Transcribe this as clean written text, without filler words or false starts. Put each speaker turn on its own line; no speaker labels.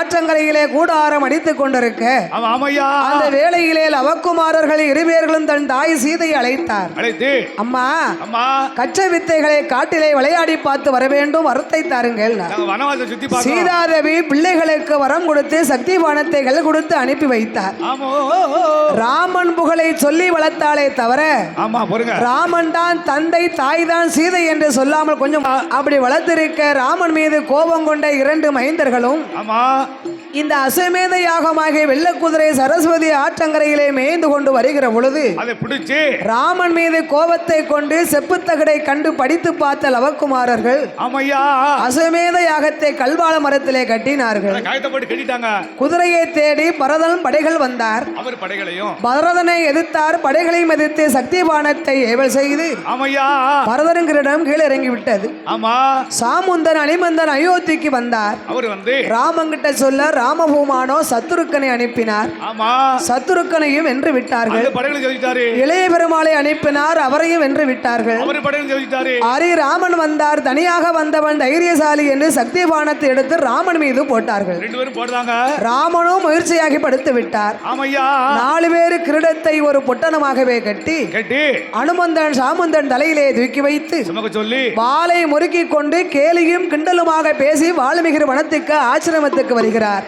ஆற்றங்கரையிலே கூடாரம் அடித்துக் கொண்டிருக்க
ஆமையா
அந்த வேளையிலே லவக்குமாரர்கள் இருவேர்களும் தன் தாய் சீதையை அழைத்தார். அம்மா
அம்மா
கச்ச வித்தைகளை காட்டிலே விளையாடி பார்த்து வர வேண்டும், வரத்தை தாருங்கள். சீதாதேவி பிள்ளைகளுக்கு வரம் கொடுத்து சக்தி பானத்தைகள் கொடுத்து அனுப்பி வைத்தார். ராமன் புகழை சொல்லி வளர்த்தாலே தவிர ராமன் தான் தந்தை தாய் தான் சீதை என்று சொல்லாமல் கொஞ்சம் அப்படி வளர்த்திருக்க ராமன் மீது கோபம் கொண்ட இரண்டு மைந்தர்களும் இந்த அசமேத யாகமாக வெள்ள குதிரை சரஸ்வதி ஆற்றங்கரையிலே மேய்ந்து கொண்டு வருகிற பொழுது ராமன் மீது கோபத்தை கொண்டு செப்புத்தகடை கண்டு படித்து பார்த்த லவக்குமாரர்கள் அசமேத யாகத்தை கல்வாழ மரத்திலே கட்டினார்கள். குதிரையை தேடி பரதன் படைகள் வந்தார். பரதனை எதிர்த்தார். படைகளையும் எதிர்த்து சக்தி பானத்தை ஏவல் செய்து பரதனுங்கிறிடம் கீழே இறங்கி விட்டது. சாமுந்தன் அணிமந்தன் அயோத்திக்கு வந்தார். ராமங்கிட்ட சொல்ல ராமபூமானோ சத்துருக்கனை அனுப்பினார். சத்துருக்கனையும் வென்று விட்டார்கள். இளைய பெருமாளை அனுப்பினார். அவரையும் வென்று விட்டார்கள். அரி ராமன் வந்தார். தனியாக வந்தவன் தைரியசாலி என்று சக்தி பானத்தை எடுத்து ராமன் மீது போட்டார்கள். ராமனும் முயற்சியாகி படுத்து விட்டார். 4 பேரு கிரீடத்தை ஒரு பொட்டணமாகவே கட்டி அனுமந்தன் சாமுந்தன் தலையிலே தூக்கி வைத்து வாளை முறுக்கி கொண்டு கேலியும் கிண்டலுமாக பேசி வால்மீகி வனத்துக்கு ஆசிரமத்துக்கு வருகிறார்.